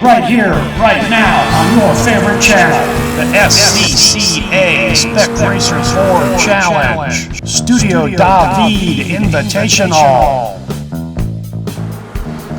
right here, right now, on your favorite channel, the SCCA SpecRacer Car Challenge, Studio DaVeed Invitational.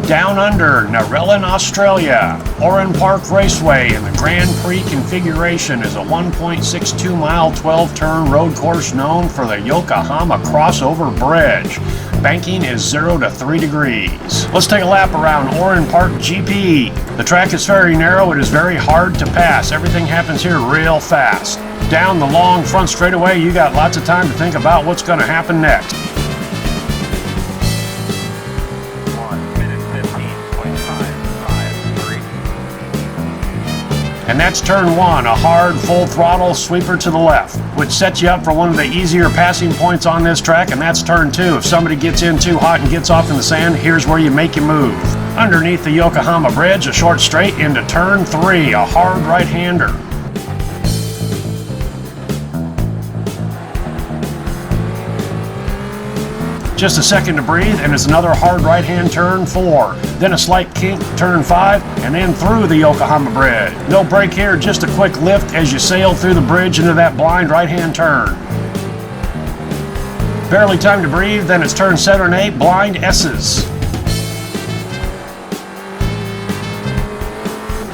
Down under Narellan, Australia, ORAN Park Raceway in the Grand Prix configuration is a 1.62 mile 12-turn road course known for the Yokohama Crossover Bridge. Banking is 0 to 3 degrees. Let's take a lap around ORAN Park GP. The track is very narrow, it is very hard to pass. Everything happens here real fast. Down the long front straightaway, you got lots of time to think about what's going to happen next. And that's turn one, a hard, full throttle sweeper to the left, which sets you up for one of the easier passing points on this track, and that's turn two. If somebody gets in too hot and gets off in the sand, here's where you make your move. Underneath the Yokohama Bridge, a short straight into turn three, a hard right-hander. Just a second to breathe, and it's another hard right-hand turn four. Then a slight kink, turn five, and then through the Yokohama Bridge. No break here, just a quick lift as you sail through the bridge into that blind right-hand turn. Barely time to breathe, then it's turn 7 and 8, blind S's.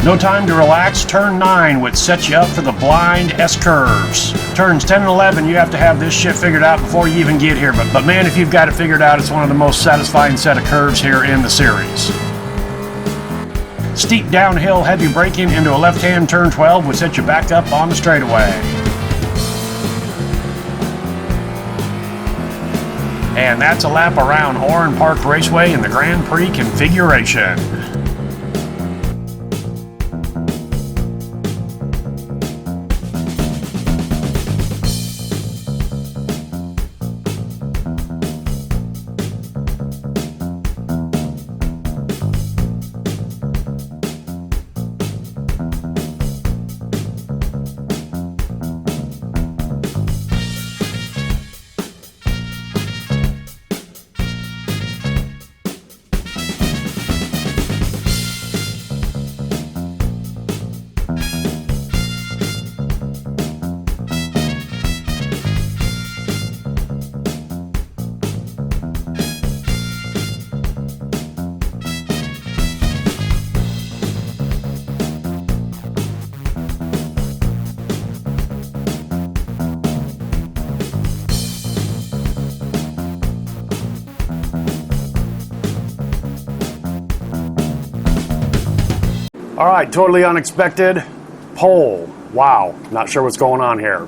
No time to relax, turn 9, which sets you up for the blind S-curves. Turns 10 and 11, you have to have this shit figured out before you even get here. But man, if you've got it figured out, it's one of the most satisfying set of curves here in the series. Steep downhill, heavy braking into a left-hand turn 12, which sets you back up on the straightaway. And that's a lap around ORAN Park Raceway in the Grand Prix configuration. All right, totally unexpected pole. Wow, not sure what's going on here.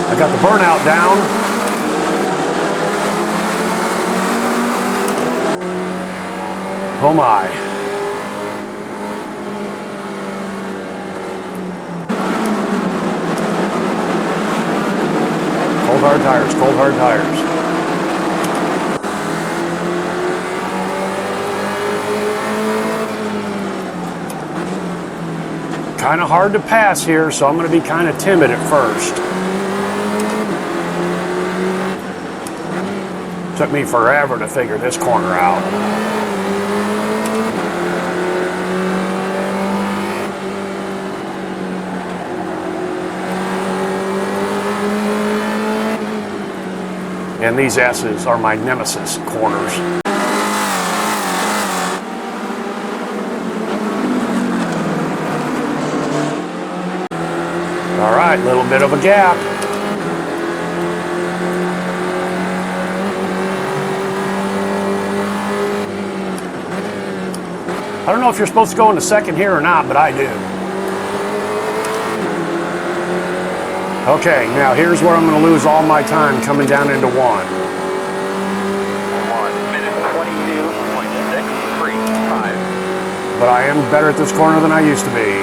I got the burnout down. Oh my. Cold hard tires, cold hard tires. Kind of hard to pass here, so I'm going to be kind of timid at first. Took me forever to figure this corner out. And these S's are my nemesis corners. All right, little bit of a gap. I don't know if you're supposed to go into second here or not, but I do. Okay, now here's where I'm going to lose all my time coming down into 1. 1 minute 22.635. But I am better at this corner than I used to be.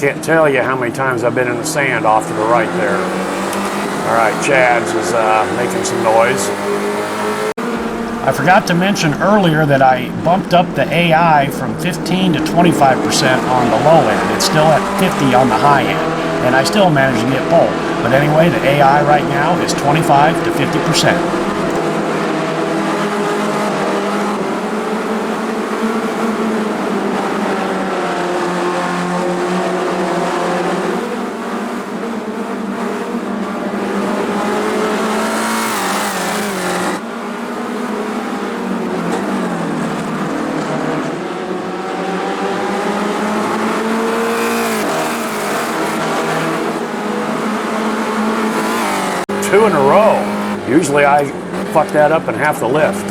Can't tell you how many times I've been in the sand off to the right there. All right, Chad's is making some noise. I forgot to mention earlier that I bumped up the AI from 15 to 25% on the low end. It's still at 50 on the high end, and I still managed to get pole. But anyway, the AI right now is 25 to 50%. Two in a row. Usually I fuck that up in half the lift.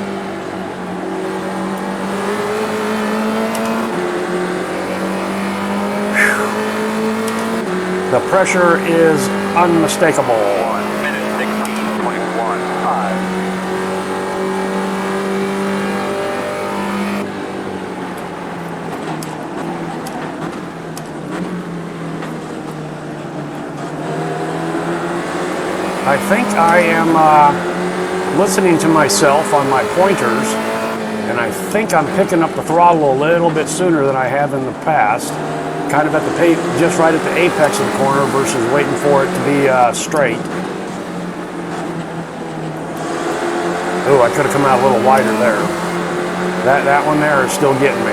Whew. The pressure is unmistakable. 1 minute 16.15. I think I am listening to myself on my pointers, and I think I'm picking up the throttle a little bit sooner than I have in the past. Kind of at the just right at the apex of the corner versus waiting for it to be straight. Ooh, I could have come out a little wider there. That one there is still getting me.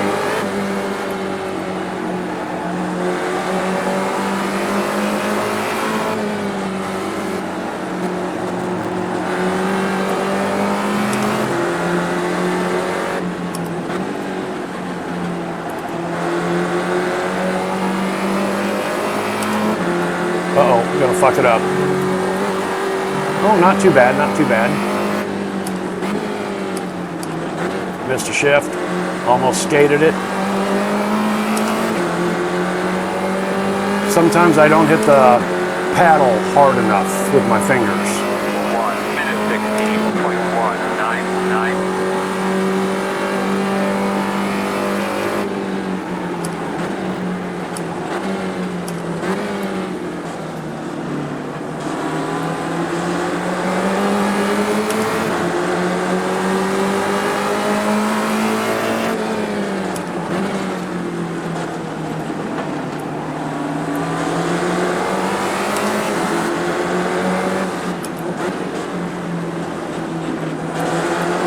Uh-oh, I'm gonna fuck it up. Oh, not too bad, not too bad. Missed a shift, almost skated it. Sometimes I don't hit the paddle hard enough with my fingers. 1 minute 16.199.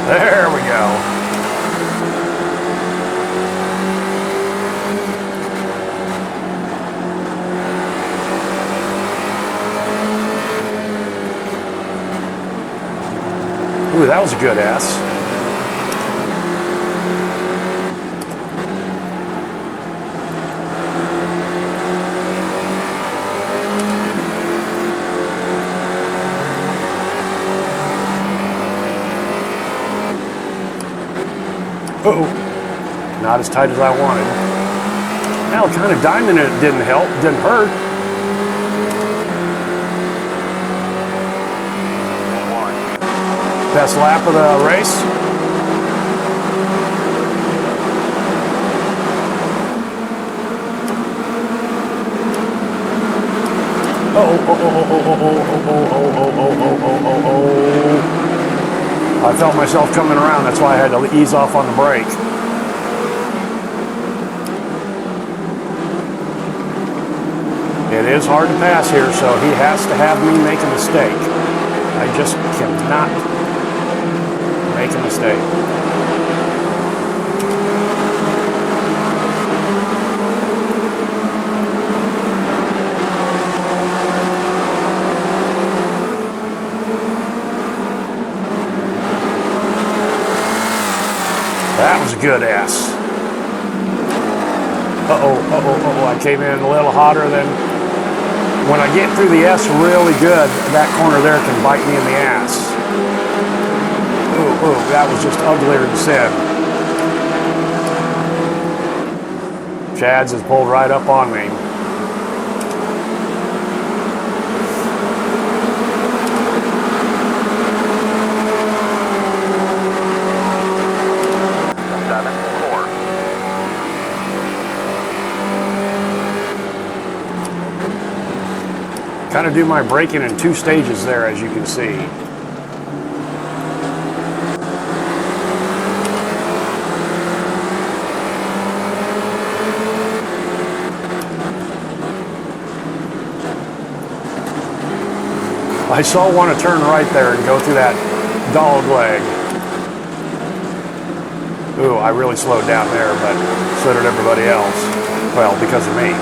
There we go. Ooh, that was a good S. Uh-oh, not as tight as I wanted. Well, kind of diamond it didn't help, didn't hurt. Best lap of the race. Oh. I felt myself coming around, that's why I had to ease off on the brake. It is hard to pass here, so he has to have me make a mistake. I just cannot make a mistake. That was a good ass. Uh-oh, I came in a little hotter than... When I get through the S really good, that corner there can bite me in the ass. Ooh, that was just uglier than sin. Chad's has pulled right up on me. Kind of do my braking in two stages there, as you can see. I so want to turn right there and go through that dog leg. Ooh, I really slowed down there, but so did everybody else. Well, because of me.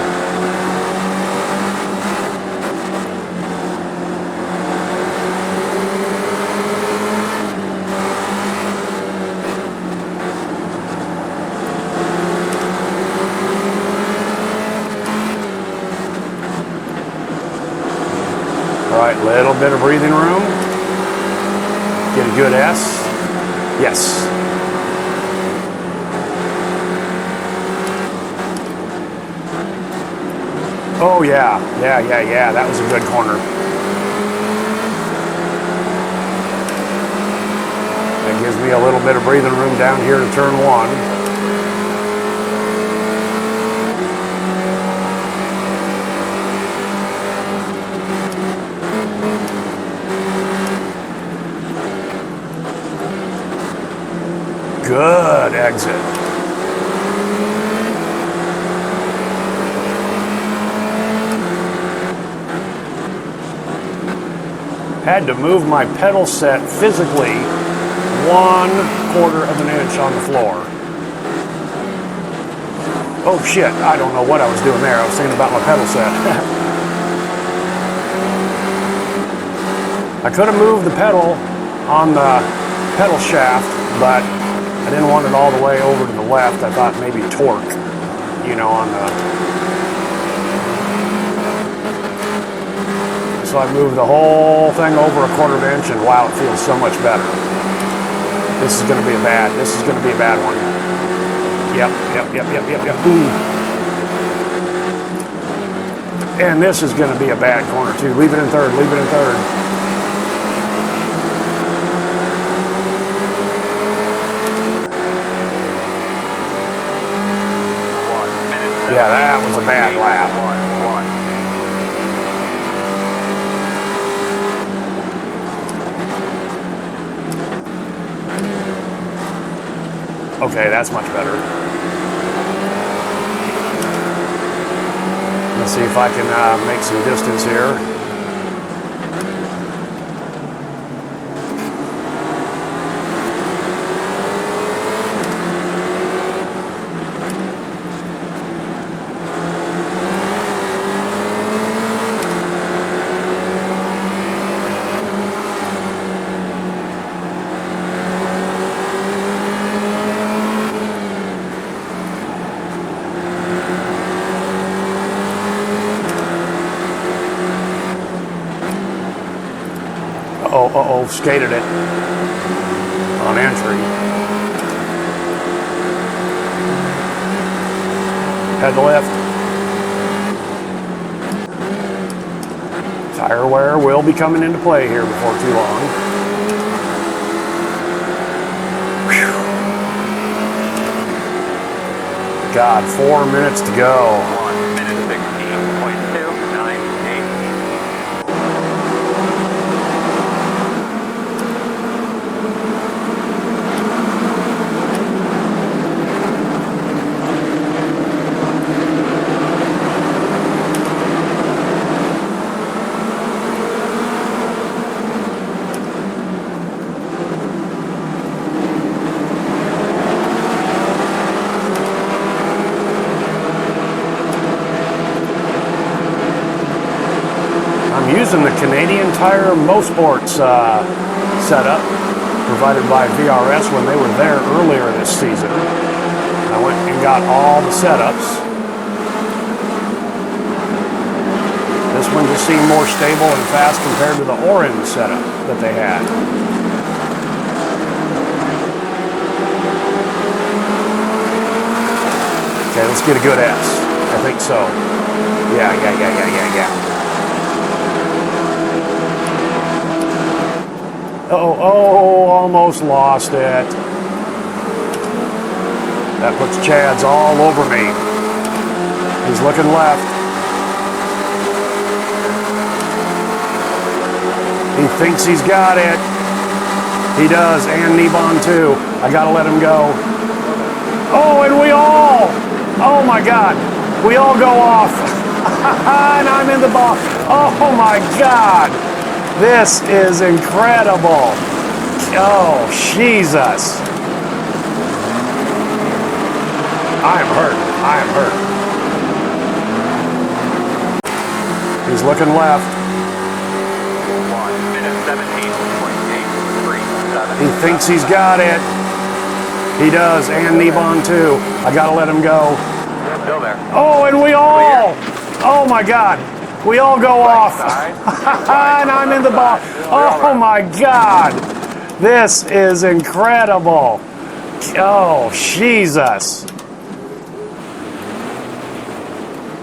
All right, little bit of breathing room. Get a good S. Yes. Oh yeah, yeah. That was a good corner. That gives me a little bit of breathing room down here to turn 1. Good exit. Had to move my pedal set physically 1/4 of an inch on the floor. Oh shit, I don't know what I was doing there. I was thinking about my pedal set. I could have moved the pedal on the pedal shaft, but I didn't want it all the way over to the left. I thought maybe torque, you know, on the... So I moved the whole thing over 1/4 inch, and wow, it feels so much better. This is going to be a bad one. Yep. Ooh. And this is going to be a bad corner too. Leave it in third. Yeah, that was a bad lap. Okay, that's much better. Let's see if I can make some distance here. Uh-oh, skated it on entry. Head to left. Tire wear will be coming into play here before too long. Whew. God, 4 minutes to go. 1 minute 16.298. Using the Canadian Tire Motorsports setup provided by VRS when they were there earlier this season. I went and got all the setups. This one just seemed more stable and fast compared to the ORAN setup that they had. Okay, let's get a good S. I think so. Yeah. Oh, almost lost it. That puts Chad's all over me. He's looking left. He thinks he's got it. He does, and Nebon too. I gotta let him go. Oh, and oh my God, we all go off. And I'm in the box. Oh my God. This is incredible. Oh, Jesus. I am hurt. I am hurt. He's looking left. 1 minute 17.837. He thinks he's got it. He does, and Nebon too. I gotta let him go. Still there. Oh, and we all, oh my God, we all go off. And I'm in the ball. Oh my God, this is incredible. Oh, Jesus.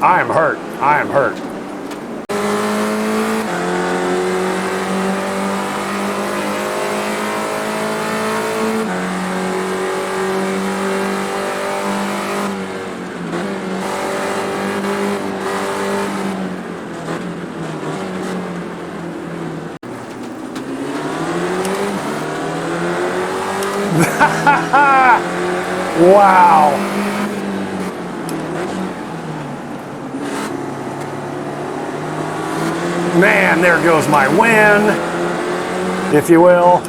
I am hurt. I am hurt. Wow. Man, there goes my win, if you will.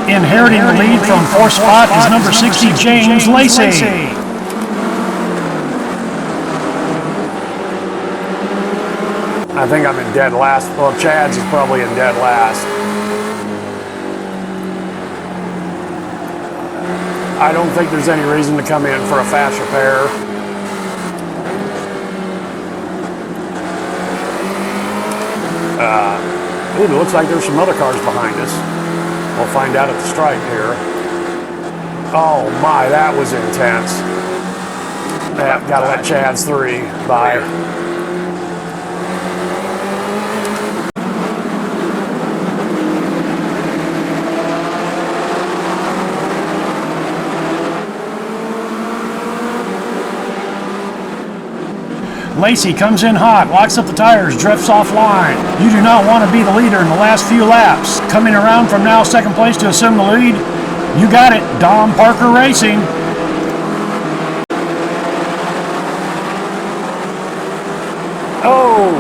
Inheriting the lead from fourth spot is number 60, James Lacey. I think I'm in dead last. Well, Chad's is probably in dead last. I don't think there's any reason to come in for a fast repair. Ooh, it looks like there's some other cars behind us. We'll find out at the stripe here. Oh my, that was intense. Yeah, gotta let Chad's 3 by. Lacey comes in hot, locks up the tires, drifts offline. You do not want to be the leader in the last few laps. Coming around from now second place to assume the lead. You got it, Dom Parker Racing. Oh!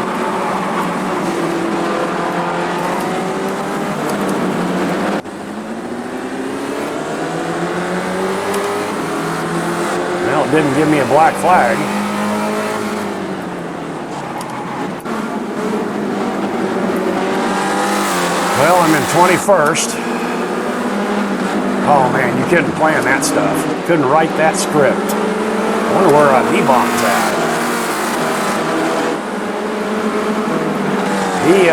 Well, it didn't give me a black flag. Well, I'm in 21st. Oh man, you couldn't plan that stuff. Couldn't write that script. I wonder where E-Bomb's at. He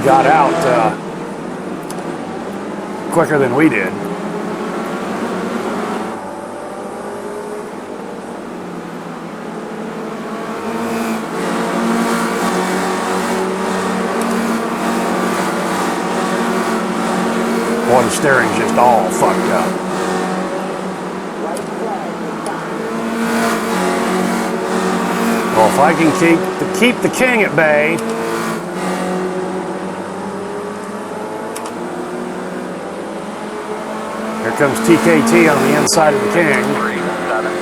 got out quicker than we did. Boy, the steering's just all fucked up. Well, if I can keep the king at bay. Here comes TKT on the inside of the king. 3-7.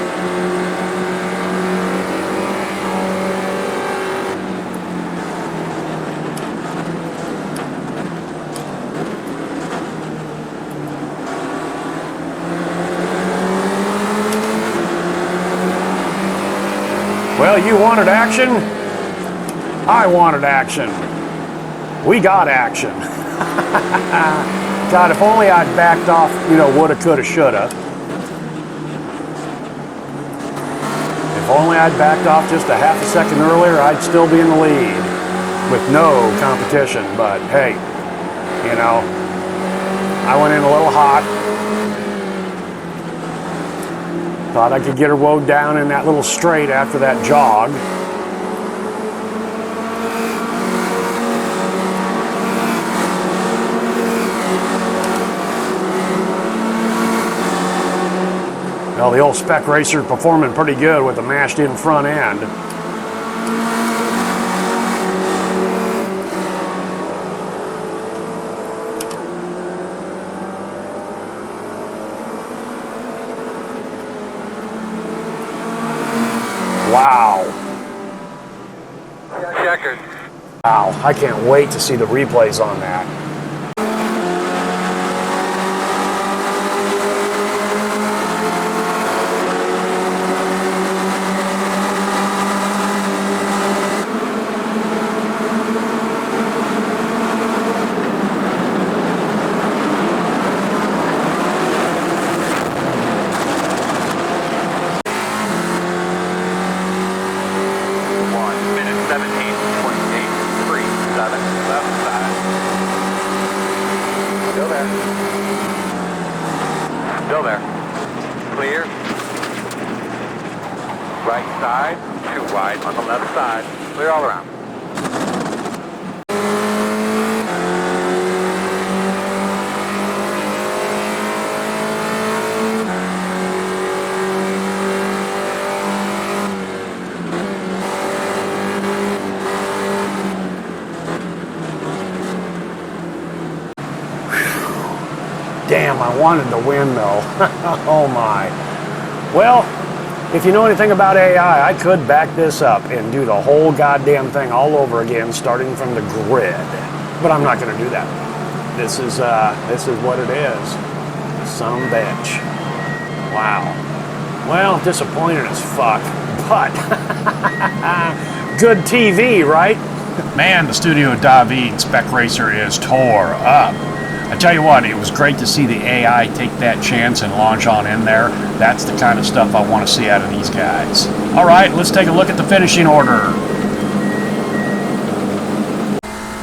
Well, you wanted action. I wanted action. We got action. God, if only I'd backed off, woulda, coulda, shoulda. If only I'd backed off just a half a second earlier, I'd still be in the lead with no competition. But hey, I went in a little hot. Thought I could get her woed down in that little straight after that jog. Well, the old SpecRacer performing pretty good with the mashed in front end. Wow. Checkers. Wow, I can't wait to see the replays on that. Still there. Clear. Right side, too wide on the left side. Clear all around. Damn, I wanted to win though. Oh my. Well, if you know anything about AI, I could back this up and do the whole goddamn thing all over again, starting from the grid. But I'm not going to do that. This is what it is. Some bitch. Wow. Well, disappointed as fuck, but good TV, right? Man, the studio at DaVeed SpecRacer is tore up. I tell you what, it was great to see the AI take that chance and launch on in there. That's the kind of stuff I want to see out of these guys. All right, let's take a look at the finishing order.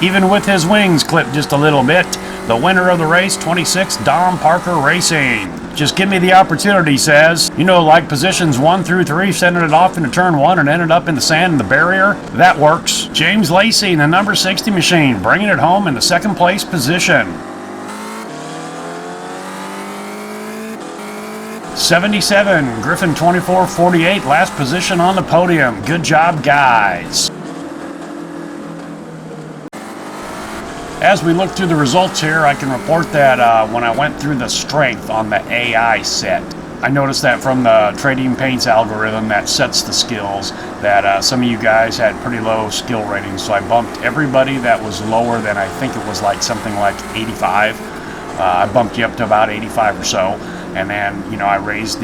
Even with his wings clipped just a little bit, the winner of the race, 26, Dom Parker Racing. Just give me the opportunity, says. You know, like positions 1 through 3, sending it off into turn 1 and ended up in the sand and the barrier. That works. James Lacey in the number 60 machine, bringing it home in the second place position. 77, Griffin 2448, last position on the podium. Good job, guys. As we look through the results here, I can report that when I went through the strength on the AI set, I noticed that from the Trading Paints algorithm that sets the skills, that some of you guys had pretty low skill ratings, so I bumped everybody that was lower than, I think it was like something like 85. I bumped you up to about 85 or so. And then, you know, I raised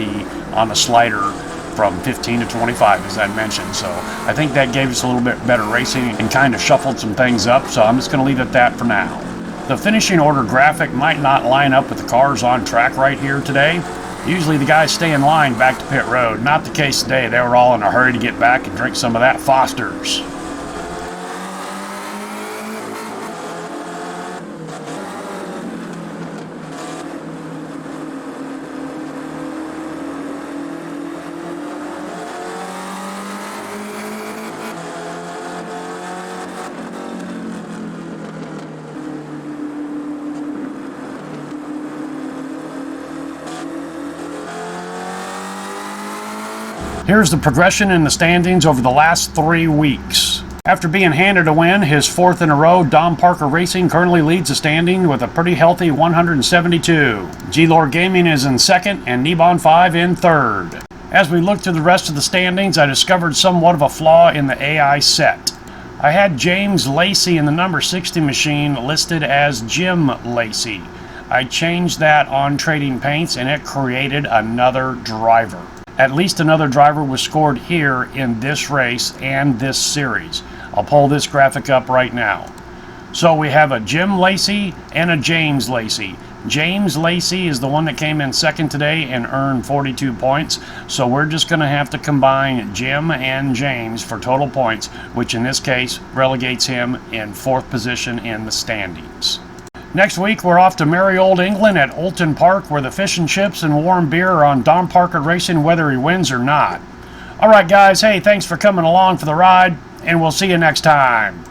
on the slider from 15 to 25, as I mentioned. So I think that gave us a little bit better racing and kind of shuffled some things up. So I'm just going to leave it at that for now. The finishing order graphic might not line up with the cars on track right here today. Usually the guys stay in line back to pit road. Not the case today. They were all in a hurry to get back and drink some of that Foster's. Here's the progression in the standings over the last 3 weeks. After being handed a win, his 4th in a row, Dom Parker Racing currently leads the standing with a pretty healthy 172. GeeLoor Gaming is in 2nd and Nebon 5 in 3rd. As we look through the rest of the standings, I discovered somewhat of a flaw in the AI set. I had James Lacey in the number 60 machine listed as Jim Lacey. I changed that on Trading Paints and it created another driver. At least another driver was scored here in this race and this series. I'll pull this graphic up right now. So we have a Jim Lacey and a James Lacey. James Lacey is the one that came in 2nd today and earned 42 points. So we're just going to have to combine Jim and James for total points, which in this case relegates him in 4th position in the standings. Next week, we're off to merry old England at Oulton Park, where the fish and chips and warm beer are on Dom Parker Racing, whether he wins or not. All right, guys. Hey, thanks for coming along for the ride, and we'll see you next time.